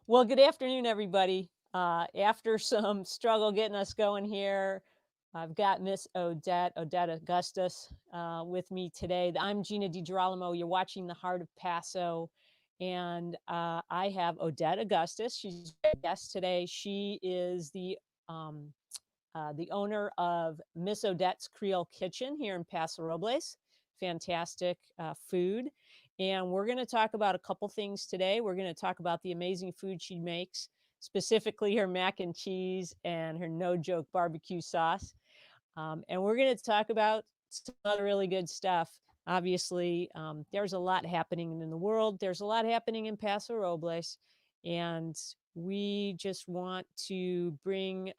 Well, good afternoon, everybody. After some struggle getting us going here, I've got Miss Oddette Augustus, with me today. I'm Gina DiGirolamo. You're watching the Heart of Paso, and I have Oddette Augustus. She's a guest today. She is um, the owner of Miss Odette's Creole Kitchen here in Paso Robles. Fantastic food. And we're going to talk about a couple things today. We're going to talk about the amazing food she makes, specifically her mac and cheese and her No Joke BBQ Sauce. And we're going to talk about some other really good stuff. Obviously, there's a lot happening in the world. There's a lot happening in Paso Robles. And we just want to bring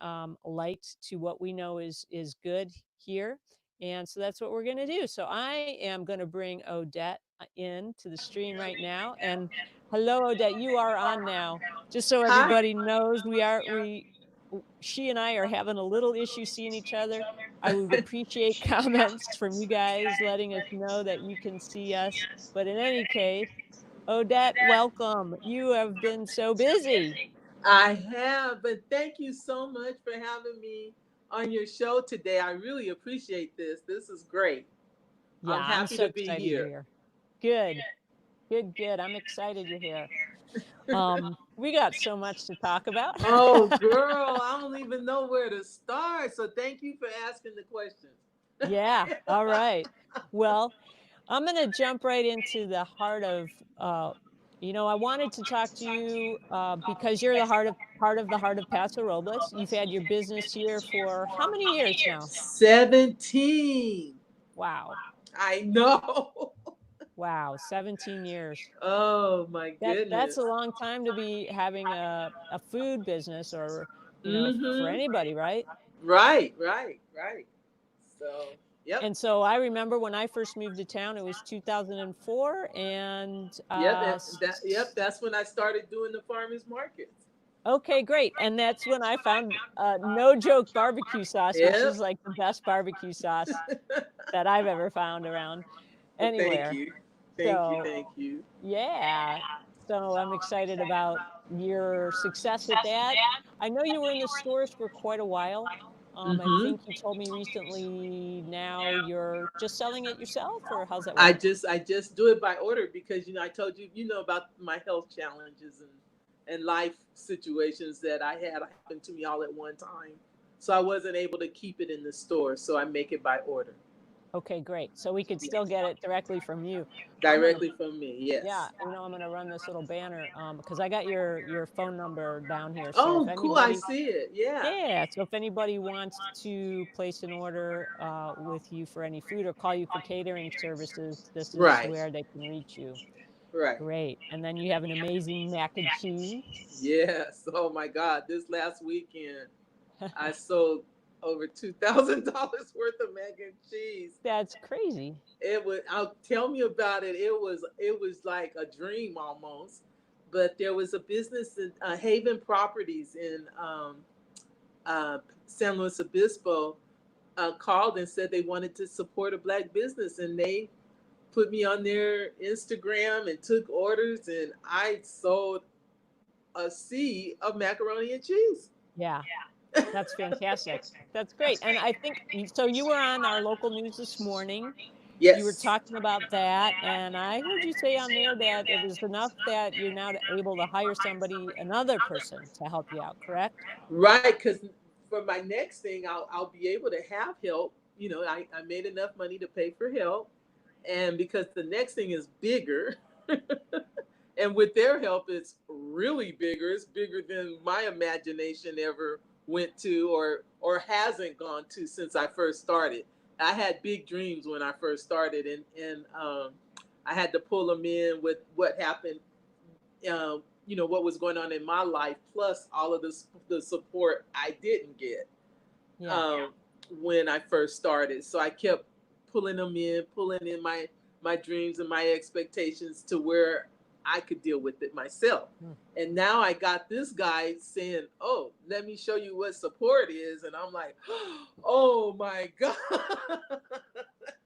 light to what we know is good here. And so that's what we're going to do. So I am going to bring Oddette in to the stream right now. And hello, Oddette, you are on now. Just so Hi. everybody knows, she and I are having a little issue seeing each other. I would appreciate comments from you guys letting us know that you can see us. But in any case, Oddette, welcome. You have been so busy. I have, but thank you so much for having me on your show today. I really appreciate this. This is great. Yeah, I'm I'm happy so to be excited you're here. here. Good, good. I'm excited you're here. We got so much to talk about. Oh, girl, I don't even know where to start. So thank you for asking the questions. Yeah, all right. Well, I'm going to jump right into the heart of, I wanted to talk to you because you're the part of the Heart of Paso Robles. You've had your business here for how many years now? 17. Wow. I know. Wow, 17 years. Oh, my That's goodness. a long time to be having a food business or, for Mm-hmm. anybody, right? Right. So, yep. And so I remember when I first moved to town, it was 2004 and Yep, that's when I started doing the farmers markets. okay, great. And that's when I found No Joke barbecue sauce, which Yep. is like the best barbecue sauce that I've ever found around Thank anywhere. you. Thank you. So, Thank you. yeah. So I'm excited about your success with that. I know you were in the stores for quite a while. I Mm-hmm. think you told me recently now you're just selling it yourself, or how's that I work? just I just do it by order because I told you about my health challenges and life situations that I had happen to me all at one time. So I wasn't able to keep it in the store, so I make it by order. Okay, great. So we could Yes. still get it directly from you. I'm gonna Directly from me. Yeah, Yes. I'm gonna run this little banner because I got your phone number down here. So if Oh, cool. I anybody, see it. Yeah. yeah, so if anybody wants to place an order with you for any food or call you for catering services, this is Right. where they can reach you. Right. Great, and then you have an amazing mac and cheese. Yes. Oh my God. This last weekend I sold over $2,000 worth of mac and cheese. That's crazy. It was. I'll tell me about it. It was like a dream almost. But there was a business in Haven Properties in San Luis Obispo called and said they wanted to support a black business, and they put me on their Instagram and took orders, and I sold a sea of macaroni and cheese. Yeah, that's fantastic. That's great. And I think so. You were on our local news this morning. You were Yes. talking about that, and I heard you say on there that it was enough that you're now able to hire another person to help you out, correct? Right, because for my next thing, I'll be able to have help. I made enough money to pay for help, and because the next thing is bigger, and with their help, it's really bigger. It's bigger than my imagination ever went to or hasn't gone to since I first started. I had big dreams when I first started, and I had to pull them in with what happened, what was going on in my life, plus all of the support I didn't get Yeah. um, when I first started. So I kept pulling in my dreams and my expectations to where I could deal with it myself. Mm. And now I got this guy saying, "Oh, let me show you what support is," and I'm like, "Oh my god!"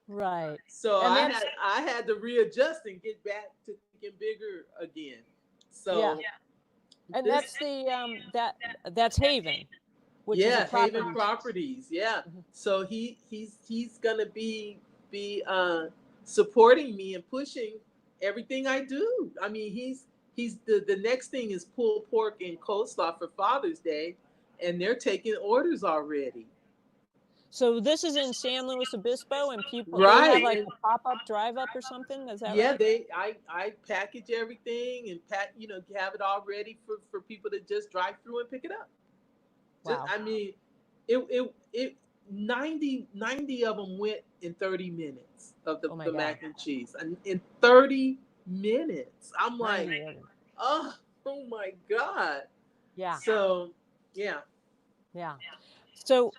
Right. So And I had to readjust and get back to thinking bigger again. yeah. So And This, that's the that's Haven, which is a yeah, Haven property. Properties. Yeah. Mhm. So he's gonna be supporting me and pushing everything I do. I mean, he's the next thing is pulled pork and coleslaw for Father's Day, and they're taking orders already. So this is in San Luis Obispo, and they have Right. like a pop-up drive-up or something. Is that Yeah, right? I package everything and have it all ready for people to just drive through and pick it up. Just, Wow. I mean, it 90 of them went in 30 minutes of Oh my the God. mac and cheese. And in 30 minutes. I'm like, 90 orders. oh my God. Yeah. So, yeah. Yeah. So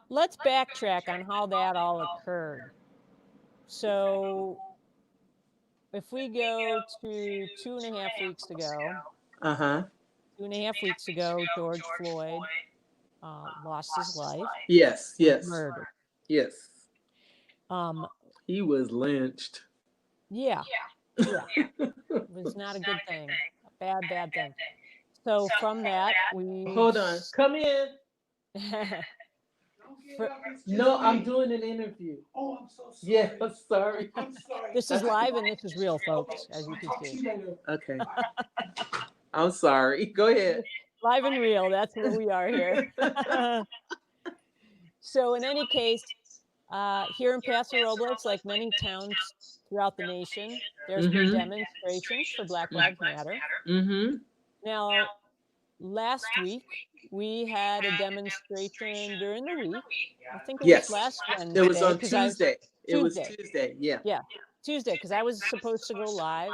let's backtrack on how that all occurred. So if we go to 2.5 weeks ago, Uh-huh. 2.5 weeks ago, George Floyd lost his life, Yes, was yes. murdered. Yes. Um, He was lynched. yeah, yeah, it was not a good thing, a bad, bad thing. So from that, we've Hold on. Come in. fr- No, I'm doing an interview. Oh, I'm so sorry. Yeah, I'm sorry. I'm sorry. this is live and this is real, folks, as you can Talk to see. you later. Okay. I'm sorry. Go ahead. Live and real, that's what we are here. So in any case, here in Paso Robles, like many towns throughout the nation, there's been Mm-hmm. demonstrations for Black Lives Matter. Mm-hmm. Now, last week, we had a demonstration during the week. I think it was Yes. last It was Wednesday on because I Tuesday. It was Tuesday, Tuesday. Yeah. yeah, Tuesday because I was supposed to go live,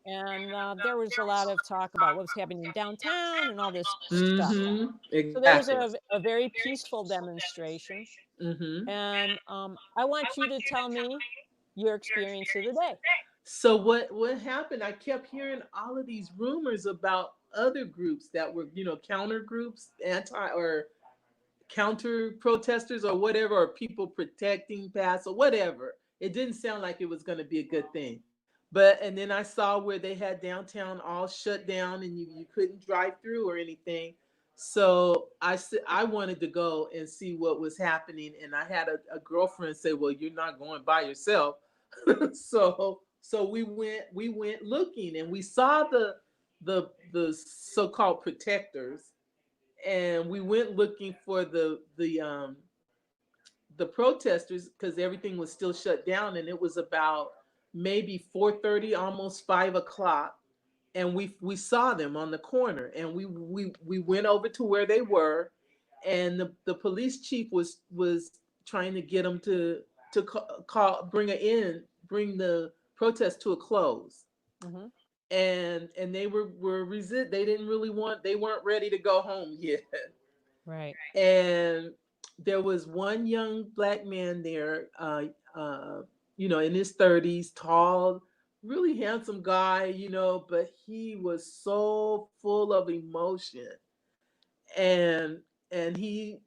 and there was a lot of talk about what was happening downtown and all this stuff. Mm-hmm. So there was Exactly. a very peaceful demonstration, Mm-hmm. and I want you to tell me your experience of the day. So what happened? I kept hearing all of these rumors about other groups that were, counter groups, anti or counter protesters or whatever, or people protecting pass or whatever. It didn't sound like it was going to be a good thing. But and then I saw where they had downtown all shut down and you couldn't drive through or anything. So I wanted to go and see what was happening, and I had a girlfriend say, "Well, you're not going by yourself." So we went looking, and we saw the so-called protectors, and we went looking for the protesters because everything was still shut down, and it was about maybe 4:30, almost 5 o'clock, and we saw them on the corner, and we went over to where they were, and the police chief was trying to get them to bring the protest to a close, Hmm. and they were resist. They weren't ready to go home yet. Right. And there was one young black man there, uh, in his 30s, tall, really handsome guy, but he was so full of emotion, and he,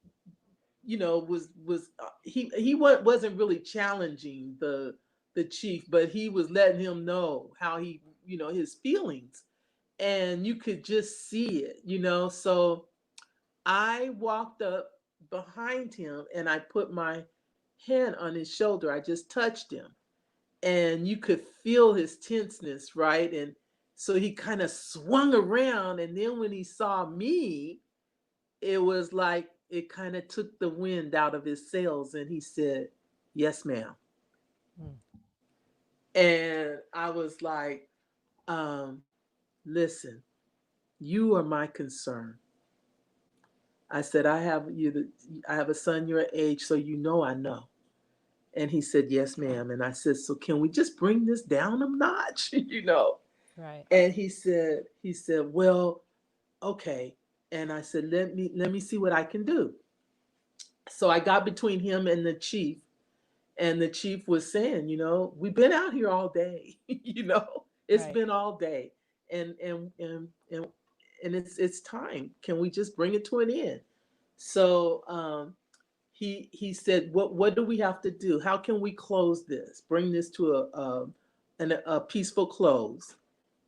wasn't really challenging the chief, but he was letting him know how he, his feelings, and you could just see it, so I walked up behind him and I put my hand on his shoulder. I just touched him, and you could feel his tenseness, right? And so he kind of swung around. And then when he saw me, it was like it kind of took the wind out of his sails. And he said, "Yes, ma'am." Mm. And I was like, um, "Listen, you are my concern." I said, I have a son your age, so I know. And he said, "Yes, ma'am." And I said, "So can we just bring this down a notch?" Right. And he said, "Well, okay." And I said, let me see what I can do. So I got between him and the chief, and the chief was saying, "We've been out here all day." It's Right. been all day. And it's time. Can we just bring it to an end? So he said, "What do we have to do? How can we close this? Bring this to a peaceful close?"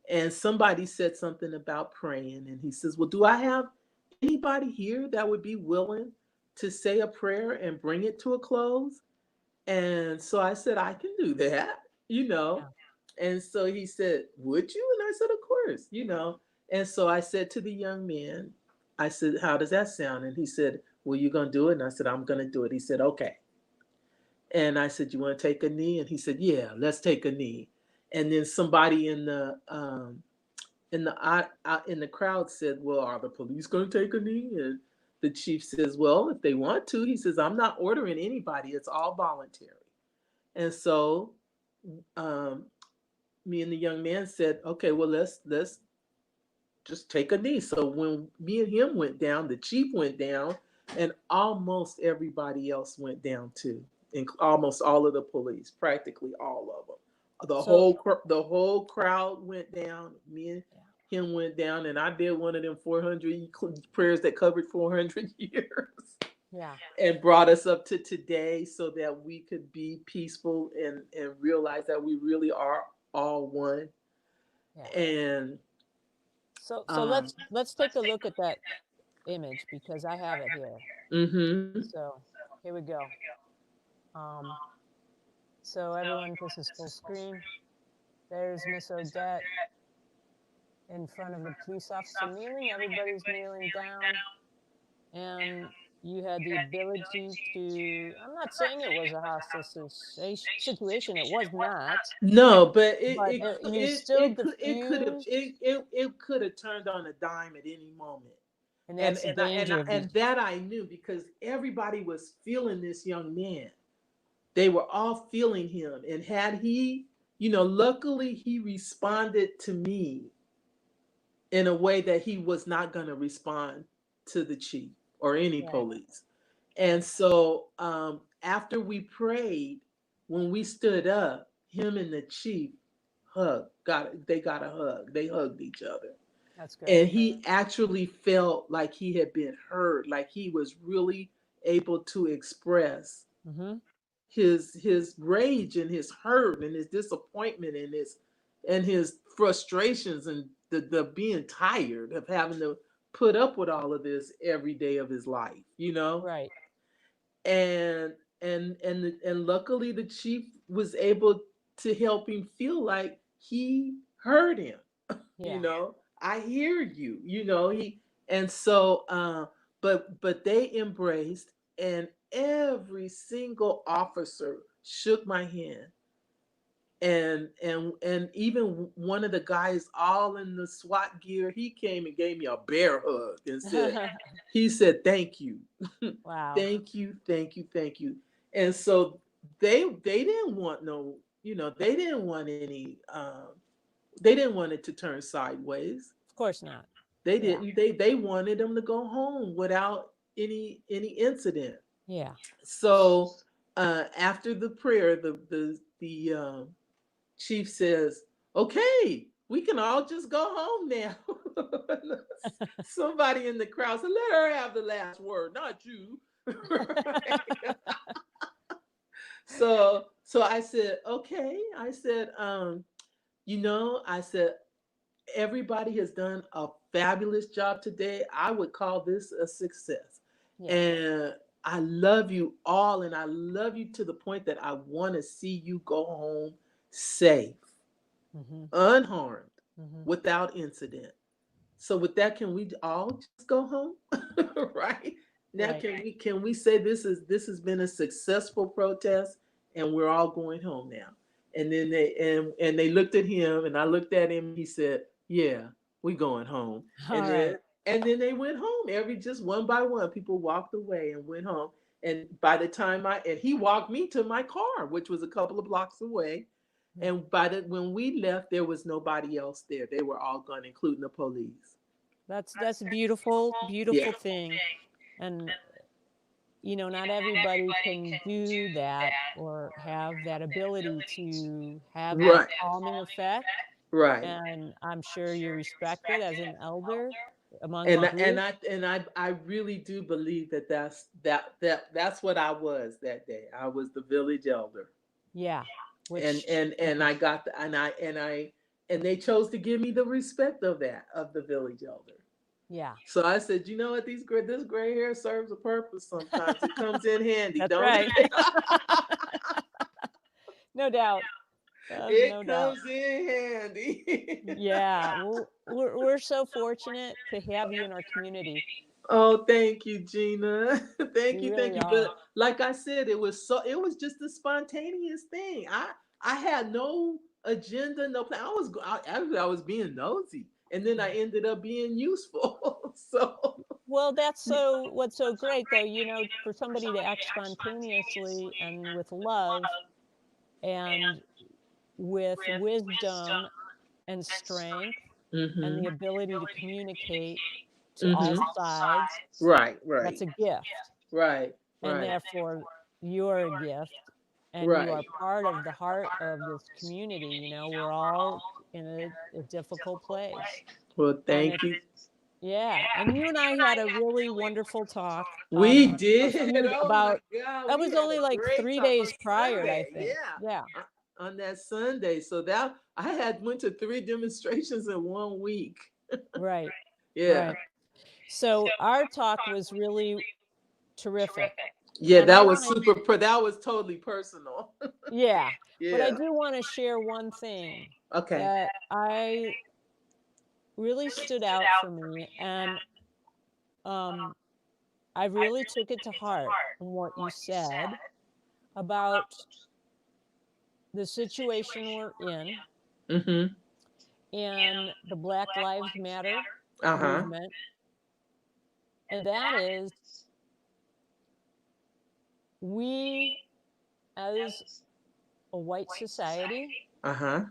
And somebody said something about praying, and he says, well, do I have anybody here that would be willing to say a prayer and bring it to a close? And so I said, I can do that, you know. Yeah. And so he said, would you? And I said, of course, you know. And so I said to the young man, I said, how does that sound? And he said, well, you going to do it? And I said, I'm going to do it. He said, okay. And I said, you want to take a knee? And he said, yeah, let's take a knee. And then somebody in the crowd said, well, are the police going to take a knee? And the chief says, well, if they want to. He says, I'm not ordering anybody. It's all voluntary. And so um, me and the young man said, okay, well, let's just take a knee. So when me and him went down, the chief went down, and almost everybody else went down too, and almost all of the police, practically all of them. So The whole crowd went down. Me and yeah. him went down, and I did one of them 400 prayers that covered 400 years, Yeah. and brought us up to today, so that we could be peaceful and realize that we really are all one. Yeah. And So let's take a look at that image because I have it here. mm-hmm. So here we go. Um, so everyone, this is full screen. There's Miss Odette in front of the police officer kneeling. Everybody's kneeling down, and you had the ability to. I'm not saying it was a hostile situation. It was not, No, but but you still diffused, it could have turned on a dime at any moment. and that's the danger of these. And that I knew, because everybody was feeling this young man. They were all feeling him, and had he, luckily he responded to me in a way that he was not going to respond to the chief or any Right. police. And so after we prayed, when we stood up, him and the chief they got a hug. They hugged each other. That's good. And he actually felt like he had been heard, like he was really able to express Mm-hmm. his rage and his hurt and his disappointment and his frustrations, and the being tired of having to put up with all of this every day of his life, Right. and and luckily the chief was able to help him feel like he heard him. you Yeah. know I hear you. He And so but they embraced, and every single officer shook my hand, and even one of the guys, all in the SWAT gear, he came and gave me a bear hug and said, he said, thank you. Wow. Thank you, thank you, thank you. And so they didn't want no, they didn't want any they didn't want it to turn sideways. Of course not. They Yeah. didn't. They wanted them to go home without any incident. Yeah. So after the prayer, the chief says, "Okay, we can all just go home now." Somebody in the crowd said, "Let her have the last word, not you." So I said, "Okay." I said, I said, everybody has done a fabulous job today. I would call this a success. Yeah. And I love you all, and I love you to the point that I want to see you go home safe, Mm-hmm. unharmed, Mm-hmm. without incident. So with that, can we all just go home? Right? Now Right. can we say this has been a successful protest, and we're all going home now? And then they looked at him, and I looked at him, and he said, "Yeah, we going home." All right. And then they went home. Every just one by one, people walked away and went home. And by the time he walked me to my car, which was a couple of blocks away. And when we left, there was nobody else there. They were all gone, including the police. That's a beautiful, Yeah. beautiful thing. And not everybody can do that or have that ability to have that Right. calming effect. Right. And I'm sure you're respected as an elder among And the I, and group. I and I really do believe that's what I was that day. I was the village elder. Yeah. and Which, and and I got the, and I And they chose to give me the respect of that, of the village elder. Yeah. So I said, you know what, this gray hair serves a purpose sometimes. It comes in handy, That's don't right. it? No doubt. It No doubt. comes in handy. Yeah. Well, we're so fortunate to have you in our community. Oh, thank you, Gina. We Thank really you. But are. like I said, it was just a spontaneous thing. I had no agenda, no plan. Actually I was being nosy, and then I ended up being useful. So Well, that's so what's so great though, for somebody to act spontaneously and with love and with wisdom and strength and mhm. the ability to communicate to all Mhm. sides, Right, right. that's a gift. Right, And right. therefore, you're a gift and you Right. are part of the heart of this community. We're all in a difficult place. Well, And thank it's, you. yeah. And you and I had a really wonderful talk We a did. few, Oh my about, God, that we was had only a like great three talk on days prior, I Sunday. think. Yeah, Yeah. on that Sunday. So that I had went to 3 demonstrations in 1 week. Right. Yeah, Right. So our talk was really terrific. yeah. And I That was want to, super. That was totally personal. yeah. But I Yeah. do want to share one thing Okay. that I really stood out for me, and um, I really took it to heart from what you said about the situation we're in Mhm. and the Black Lives Matter Uh huh. movement, and that is we, as a white society, Uh huh.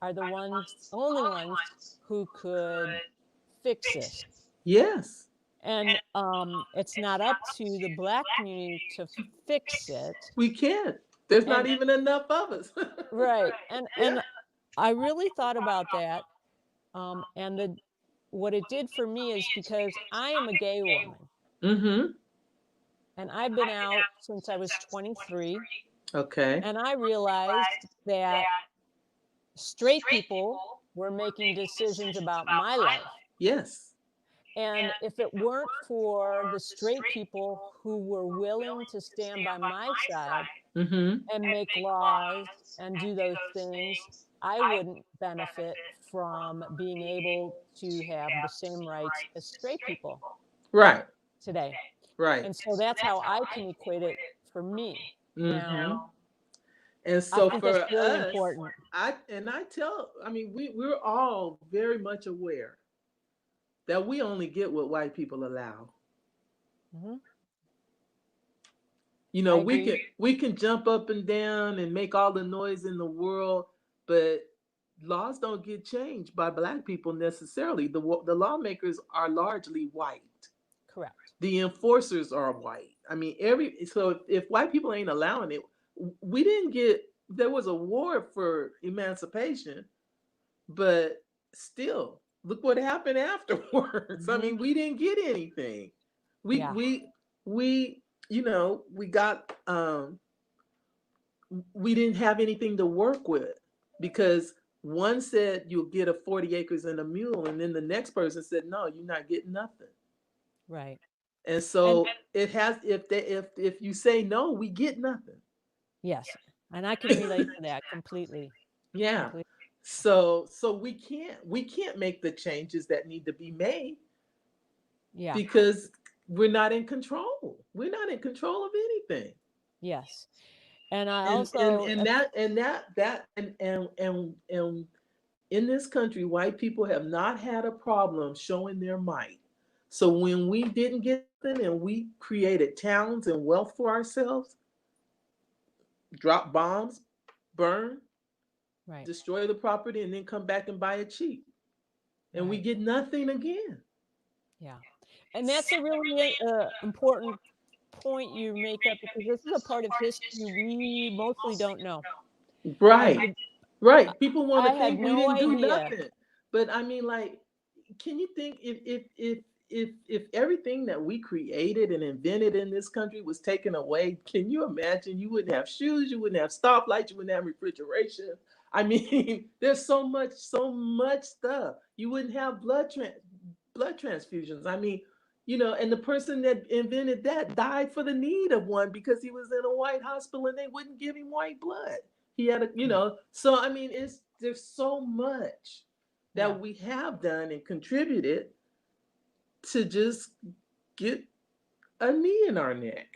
are the only ones who could fix this. Yes. And it's not up to the Black community to fix it. We can't. There's not And even enough of us. right, and Yeah. and I really thought about that, and what it did for me is because I am a gay woman, Mhm. and I've been out since I was 23, Okay. and I realized that straight people were making decisions about my life. Yes. And if it weren't for the straight people who were willing to stand by my side Mhm. and make laws and do those things, I wouldn't benefit from being able to have the same rights as straight people Right. today. Right. And so that's how I can equate it for me. Now, Mhm. And I so think for that's really us, important. I mean, we're all very much aware that we only get what white people allow. Mhm. You I know, agree. we can jump up and down and make all the noise in the world, but laws don't get changed by black people necessarily. The lawmakers are largely white. Correct. The enforcers are white. I mean, if white people ain't allowing it, we didn't get. There was a war for emancipation, but still, look what happened afterwards. I Mhm. mean, we didn't get anything. We Yeah. we we you know we got we didn't have anything to work with because one said you'll get a 40 acres and a mule, and then the next person said no, you're not getting nothing. Right. And And so it has if you say no, we get nothing. yes, and I can relate to that completely. Yeah. Completely. So we can't make the changes that need to be made Yeah. because we're not in control. We're not in control of anything. Yes. And I And also in this country, white people have not had a problem showing their might. So when we didn't get nothing and we created towns and wealth for ourselves, drop bombs, burn, right. destroy the property, and then come back and buy it cheap. And we Right. get nothing again. Yeah. And that's a really important point you make up because this is a part of history we mostly don't know. I Right. did Right. People want I to had think we no didn't do idea. nothing. But I mean, like, can you think if everything that we created and invented in this country was taken away, can you imagine you wouldn't have shoes, you wouldn't have stoplights, you wouldn't have refrigeration? I mean, there's so much stuff. You wouldn't have blood transfusions. I mean, and the person that invented that died for the need of one because he was in a white hospital and they wouldn't give him white blood. He had Yeah. so I mean, there's so much Yeah. that we have done and contributed to just get a knee in our neck.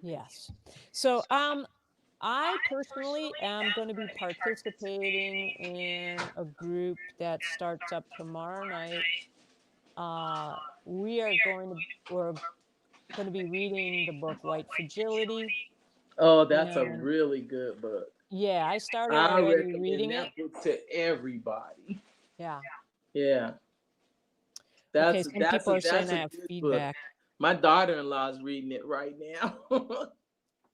Yes. So, I personally am going to be participating in a group that starts up tomorrow night. Uh, we are going to we're going to be reading the book White Fragility, Oh, that's a and really good book. yeah, I started I already recommend reading it. that book to everybody. Yeah. Yeah, Okay. Some people are saying that's I a have good book. feedback. My daughter-in-law is reading it right now.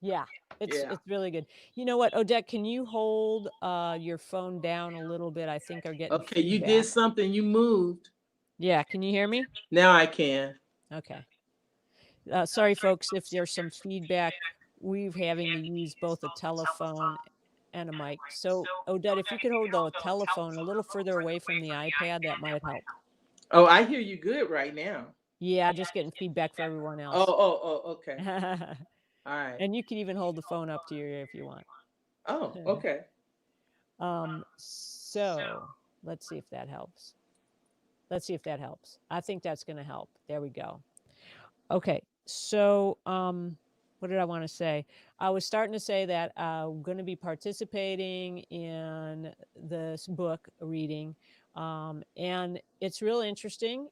Yeah, it's Yeah. it's really good. You know what, Odette? Can you hold your phone down a little bit? I think are getting Okay, you did feedback. something. You moved. Yeah. Can you hear me? Now I can. Okay. Sorry, folks, if there's some feedback. We're having to use both a telephone and a mic. So, Odette, if you could hold the telephone a little further away from the iPad, that might help. Oh, I hear you good right now. Yeah, just getting feedback for everyone Oh, else. oh, oh, okay. And All right. you could even hold the phone up to your ear if you want. Oh, okay. So let's see if that helps. Let's see if that helps. I think that's going to help. There we go. Okay. So, what did I want to say? I was starting to say that I'm going to be participating in this book reading. And it's real interesting.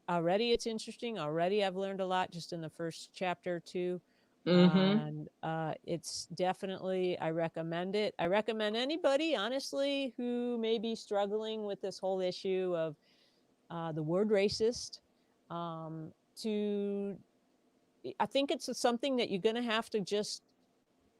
Already it's interesting. Already I've learned a lot just in the first chapter or two. Mm-hmm. And it's definitely, I recommend it. I recommend anybody, honestly, who may be struggling with this whole issue of the word racist, to I think it's something that you're going to have to just,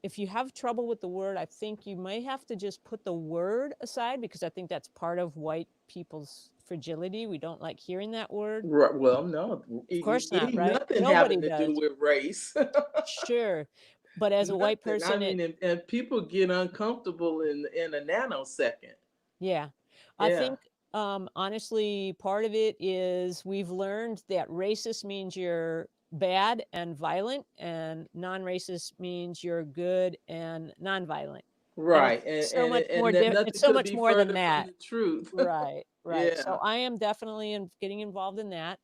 if you have trouble with the word, I think you may have to just put the word aside, because I think that's part of white people's fragility. We don't like hearing that word. Right, well, no, Of course it not, ain't right? nothing Nobody having to do does. with race. Sure. But as a white Nothing. I person, mean, and people get uncomfortable in a nanosecond. yeah, I Yeah. think, honestly, part of it is we've learned that racist means you're bad and violent, and non-racist means you're good and non-violent. And it's Right. so much more And it's nothing so could much be more than further from that. the truth. Right, right. Yeah. So I am definitely getting involved in that.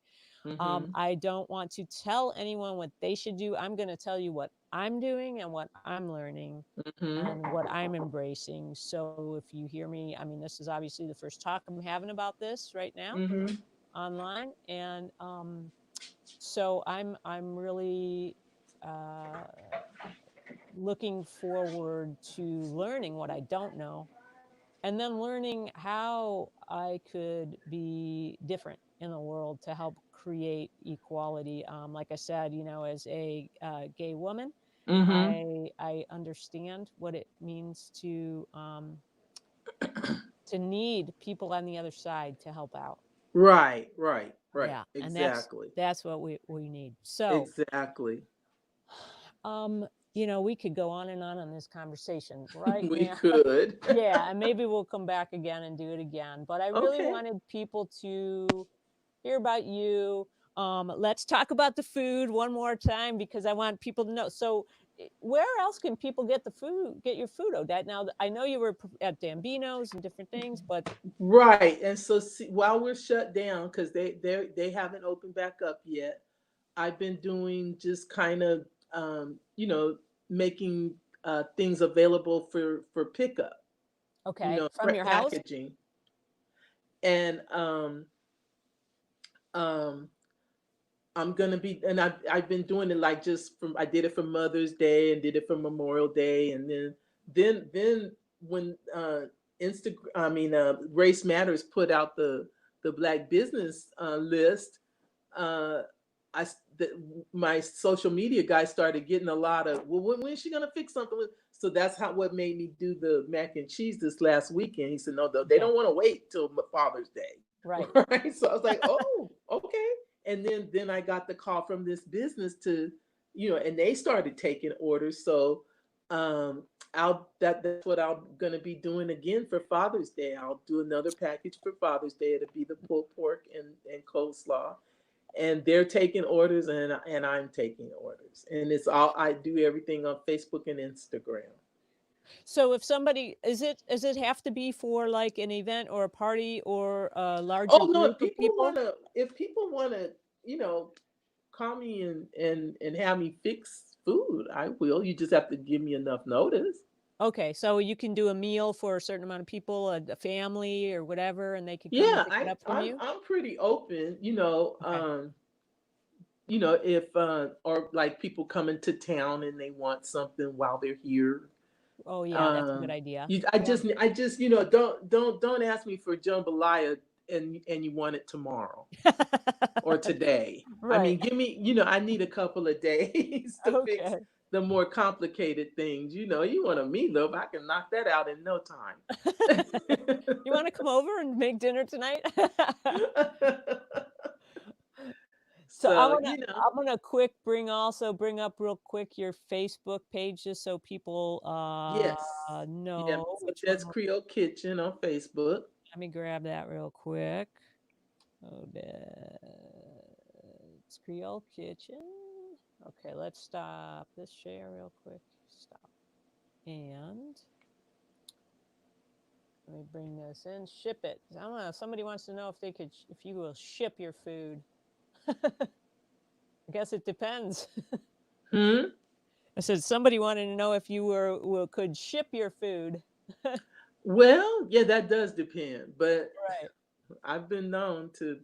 Mm-hmm. I don't want to tell anyone what they should do. I'm going to tell you what I'm doing and what I'm learning and Mm-hmm. what I'm embracing. So if you hear me, I mean, this is obviously the first talk I'm having about this right now Mm-hmm. online, and so I'm really uh, looking forward to learning what I don't know, and then learning how I could be different in the world to help create equality. Like I said, as a gay woman, Mm-hmm. I understand what it means to need people on the other side to help out. Right, right, right. Yeah, and Exactly. that's what we need. So, Exactly. um, we could go on this conversation right We now. could. Yeah, and maybe we'll come back again and do it again. But I really Okay. wanted people to hear about you. Let's talk about the food one more time, because I want people to know. So, where else can people get your food, Odette? Now, I know you were at Dambino's and different things, but Right. And so see, while we're shut down, because they haven't opened back up yet, I've been doing just kind of making things available for pickup, okay, from your house. packaging. And um I'm gonna be, and I've been doing it like just from, I did it for Mother's Day and did it for Memorial Day, and then when Race Matters put out the Black Business list, uh, my social media guy started getting a lot of, well, when is she gonna fix something? So that's what made me do the mac and cheese this last weekend. He said, no, they Okay, don't want to wait till Father's Day, right. right? So I was like, oh, okay. And then I got the call from this business to, and they started taking orders. So um, that's what I'm gonna be doing again for Father's Day. I'll do another package for Father's Day. It'll be the pulled pork and coleslaw, and they're taking orders, and I'm taking orders, and it's all I do everything on Facebook and Instagram. So if somebody, does it have to be for like an event or a party or a larger Oh no, if group of people people? wanna, you know, call me and have me fix food, I will. You just have to give me enough notice. Okay, so you can do a meal for a certain amount of people, a family or whatever, and they could come and Yeah, pick it up from you? I'm pretty open, Okay. if or like people coming to town and they want something while they're here. Oh, yeah, that's a good idea. Yeah. I just, don't ask me for jambalaya and you want it tomorrow or today. I Right. mean, give me, I need a couple of days to fix Okay. the more complicated things. You want a meatloaf, I can knock that out in no time. You wanna come over and make dinner tonight? So So, I'm gonna bring up real quick your Facebook page just so people, yes. Yeah, know so which one that's Creole Kitchen on Facebook. let me grab that real quick. Odette's Creole Kitchen. Okay, let's stop this share real quick. Stop. And let me bring this in. Ship it. Somebody wants to know if you will ship your food. I guess it depends. Hmm? I said somebody wanted to know if you could ship your food. Well, yeah, that does depend, but Right. I've been known to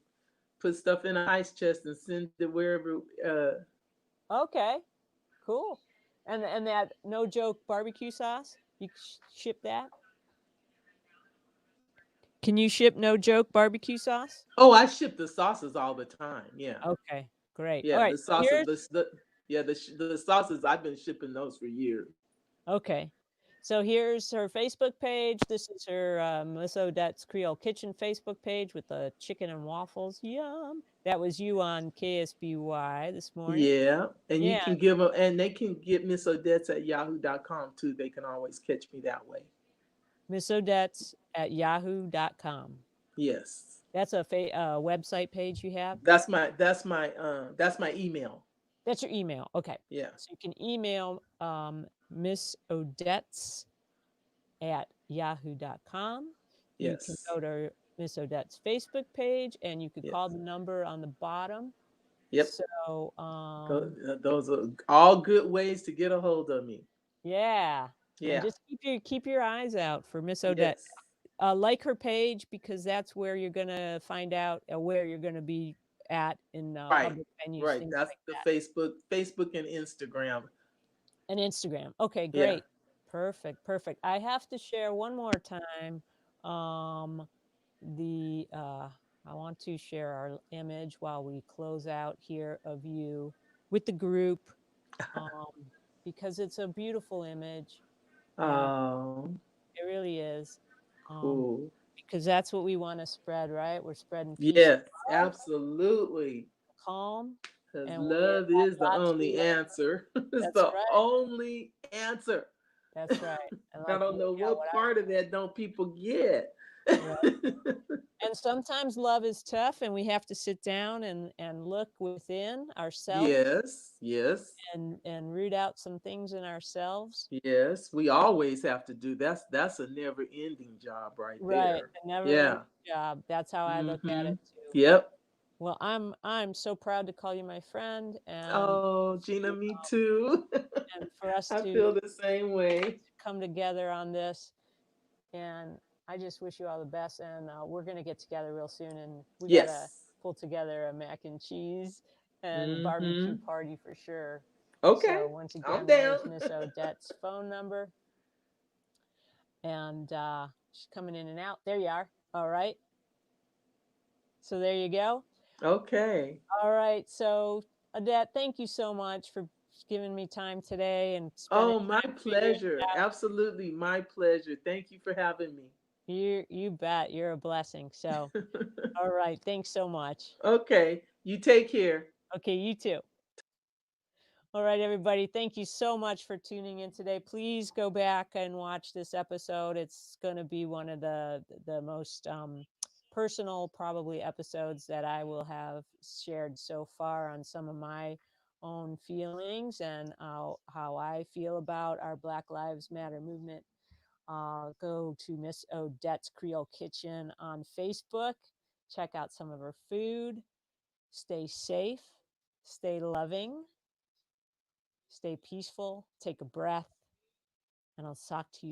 put stuff in an ice chest and send it wherever. Okay. Cool. And that No Joke barbecue sauce, you ship that? Can you ship No Joke barbecue sauce? Oh, I ship the sauces all the time. Yeah, Okay, great. All yeah, right. the So sauces. Yeah, the sauces. I've been shipping those for years. okay. So here's her Facebook page. This is her Miss Odette's Creole Kitchen Facebook page with the chicken and waffles. Yum. That was you on KSBY this morning. Yeah, and you Yeah, can give them, and they can get Miss Odette's at yahoo.com too. They can always catch me that way. Miss Odette's at yahoo.com. Yes, That's a website page you have. that's my email. That's your email. Okay. Yeah. So you can email Miss Odette's at yahoo.com. You can Yes. go to Miss Odette's Facebook page and you could Yes. call the number on the bottom. Yep. So, Those are all good ways to get a hold of me. yeah. And Yeah. just keep your eyes out for Miss Odette. Yes. Like her page because that's where you're gonna find out where you're gonna be at in Right. public venues, Right. things That's like the that. Facebook and Instagram. And Instagram. Okay, Yeah. great. Perfect, perfect. I have to share one more time. Um, the I want to share our image while we close out here of you with the group, um, because it's a beautiful image, and Oh, it really is. Um, cool. because that's what we want to spread, right? We're spreading peace, Yes, absolutely. calm, Because and we love have is the lots of only love. answer. It's That's the right. only answer. That's right. And I like, don't know yeah, what what part of that don't people get. right. And sometimes love is tough, and we have to sit down and look within ourselves Yes, yes, and root out some things in ourselves. yes. We always have to do that's a never ending job right Right, there. a never-ending Yeah. job. That's how I look at Mm-hmm. it too. Yep. Well, I'm so proud to call you my friend, Oh, Gina, me too. and for us I to feel the same way. come together on this. And I just wish you all the best. And we're gonna get together real soon, and we gotta Yes. pull together a mac and cheese and barbecue Mm-hmm. party for sure. Okay. So once I'm again, down. there's Miss Odette's phone number, and she's coming in and out. There you are. All right. So there you go. Okay. All right. So Odette, thank you so much for giving me time today and spending Oh, my time figuring pleasure. Absolutely my pleasure. Thank you for having me. you bet. You're a blessing. So all right. Thanks so much. Okay. You take care. Okay, you too. All right, everybody. Thank you so much for tuning in today. Please go back and watch this episode. It's going to be one of the most personal, probably, episodes that I will have shared so far on some of my own feelings and how I feel about our Black Lives Matter movement. Go to Miss Odette's Creole Kitchen on Facebook. Check out some of her food. Stay safe. Stay loving. Stay peaceful, take a breath, and I'll talk to you